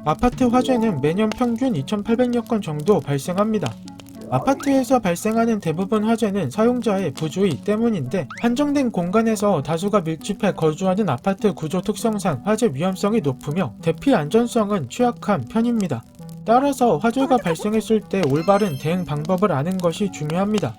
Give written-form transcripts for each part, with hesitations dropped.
아파트 화재는 매년 평균 2,800여 건 정도 발생합니다. 아파트에서 발생하는 대부분 화재는 사용자의 부주의 때문인데, 한정된 공간에서 다수가 밀집해 거주하는 아파트 구조 특성상 화재 위험성이 높으며 대피 안전성은 취약한 편입니다. 따라서 화재가 발생했을 때 올바른 대응 방법을 아는 것이 중요합니다.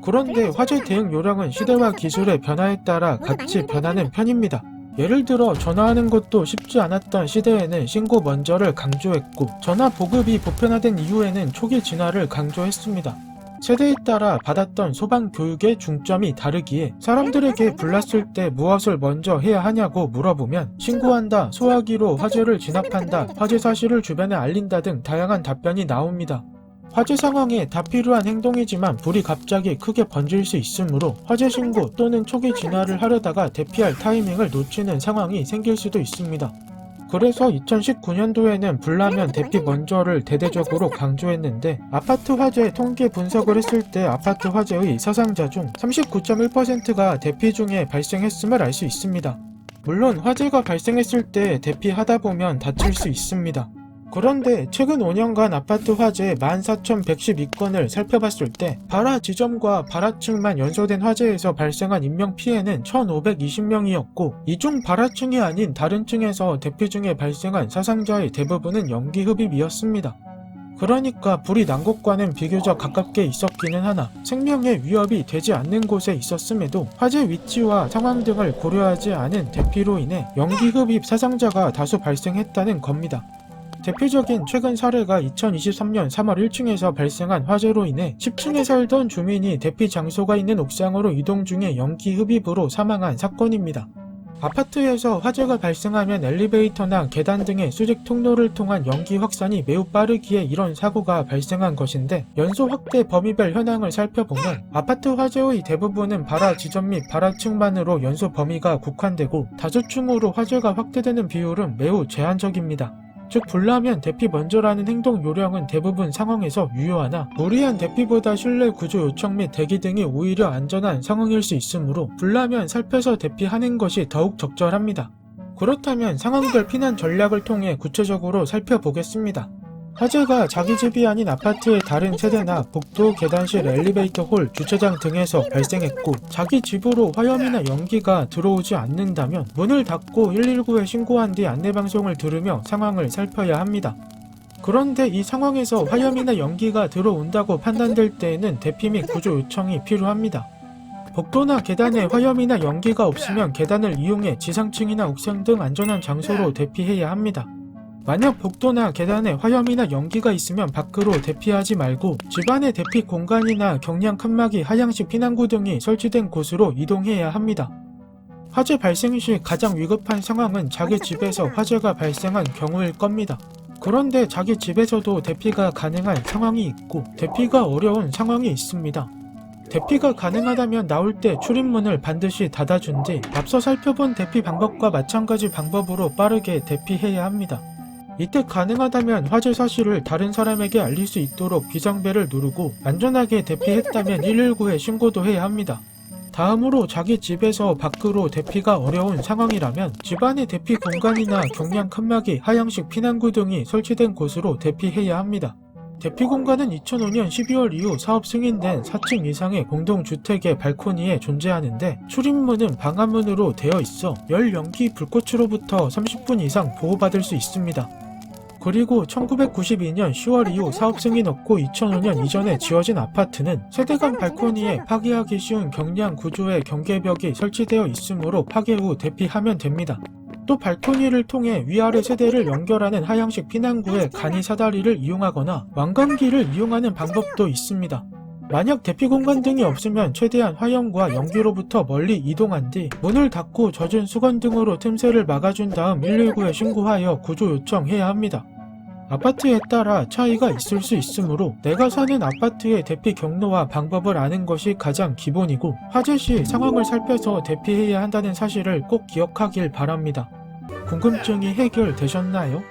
그런데 화재 대응 요령은 시대와 기술의 변화에 따라 같이 변하는 편입니다. 예를 들어 전화하는 것도 쉽지 않았던 시대에는 신고 먼저를 강조했고, 전화 보급이 보편화된 이후에는 초기 진화를 강조했습니다. 세대에 따라 받았던 소방 교육의 중점이 다르기에 사람들에게 불났을 때 무엇을 먼저 해야 하냐고 물어보면 신고한다, 소화기로 화재를 진압한다, 화재 사실을 주변에 알린다 등 다양한 답변이 나옵니다. 화재 상황에 다 필요한 행동이지만 불이 갑자기 크게 번질 수 있으므로 화재 신고 또는 초기 진화를 하려다가 대피할 타이밍을 놓치는 상황이 생길 수도 있습니다. 그래서 2019년도에는 불나면 대피 먼저를 대대적으로 강조했는데, 아파트 화재 통계 분석을 했을 때 아파트 화재의 사상자 중 39.1%가 대피 중에 발생했음을 알 수 있습니다. 물론 화재가 발생했을 때 대피하다 보면 다칠 수 있습니다. 그런데 최근 5년간 아파트 화재 14,112건을 살펴봤을 때 발화 지점과 발화층만 연소된 화재에서 발생한 인명피해는 1,520명이었고, 이 중 발화층이 아닌 다른 층에서 대피 중에 발생한 사상자의 대부분은 연기 흡입이었습니다. 그러니까 불이 난 곳과는 비교적 가깝게 있었기는 하나 생명의 위협이 되지 않는 곳에 있었음에도 화재 위치와 상황 등을 고려하지 않은 대피로 인해 연기 흡입 사상자가 다수 발생했다는 겁니다. 대표적인 최근 사례가 2023년 3월 1층에서 발생한 화재로 인해 10층에 살던 주민이 대피 장소가 있는 옥상으로 이동 중에 연기 흡입으로 사망한 사건입니다. 아파트에서 화재가 발생하면 엘리베이터나 계단 등의 수직 통로를 통한 연기 확산이 매우 빠르기에 이런 사고가 발생한 것인데, 연소 확대 범위별 현황을 살펴보면 아파트 화재의 대부분은 발화 지점 및 발화층만으로 연소 범위가 국한되고, 다수층으로 화재가 확대되는 비율은 매우 제한적입니다. 즉 불나면 대피 먼저라는 행동 요령은 대부분 상황에서 유효하나, 무리한 대피보다 실내 구조 요청 및 대기 등이 오히려 안전한 상황일 수 있으므로 불나면 살펴서 대피하는 것이 더욱 적절합니다. 그렇다면 상황별 피난 전략을 통해 구체적으로 살펴보겠습니다. 화재가 자기 집이 아닌 아파트의 다른 세대나 복도, 계단실, 엘리베이터 홀, 주차장 등에서 발생했고, 자기 집으로 화염이나 연기가 들어오지 않는다면 문을 닫고 119에 신고한 뒤 안내방송을 들으며 상황을 살펴야 합니다. 그런데 이 상황에서 화염이나 연기가 들어온다고 판단될 때에는 대피 및 구조 요청이 필요합니다. 복도나 계단에 화염이나 연기가 없으면 계단을 이용해 지상층이나 옥상 등 안전한 장소로 대피해야 합니다. 만약 복도나 계단에 화염이나 연기가 있으면 밖으로 대피하지 말고 집안의 대피 공간이나 경량 칸막이, 하향식 피난구 등이 설치된 곳으로 이동해야 합니다. 화재 발생 시 가장 위급한 상황은 자기 집에서 화재가 발생한 경우일 겁니다. 그런데 자기 집에서도 대피가 가능한 상황이 있고 대피가 어려운 상황이 있습니다. 대피가 가능하다면 나올 때 출입문을 반드시 닫아준 뒤 앞서 살펴본 대피 방법과 마찬가지 방법으로 빠르게 대피해야 합니다. 이때 가능하다면 화재 사실을 다른 사람에게 알릴 수 있도록 비상벨을 누르고 안전하게 대피했다면 119에 신고도 해야 합니다. 다음으로 자기 집에서 밖으로 대피가 어려운 상황이라면 집안의 대피 공간이나 경량 칸막이, 하향식 피난구 등이 설치된 곳으로 대피해야 합니다. 대피 공간은 2005년 12월 이후 사업 승인된 4층 이상의 공동주택의 발코니에 존재하는데, 출입문은 방화문으로 되어 있어 열 연기 불꽃으로부터 30분 이상 보호받을 수 있습니다. 그리고 1992년 10월 이후 사업 승인 없고 2005년 이전에 지어진 아파트는 세대 간 발코니에 파괴하기 쉬운 경량 구조의 경계벽이 설치되어 있으므로 파괴 후 대피하면 됩니다. 또 발코니를 통해 위아래 세대를 연결하는 하향식 피난구의 간이 사다리를 이용하거나 왕관기를 이용하는 방법도 있습니다. 만약 대피 공간 등이 없으면 최대한 화염과 연기로부터 멀리 이동한 뒤 문을 닫고 젖은 수건 등으로 틈새를 막아준 다음 119에 신고하여 구조 요청해야 합니다. 아파트에 따라 차이가 있을 수 있으므로 내가 사는 아파트의 대피 경로와 방법을 아는 것이 가장 기본이고, 화재 시 상황을 살펴서 대피해야 한다는 사실을 꼭 기억하길 바랍니다. 궁금증이 해결되셨나요?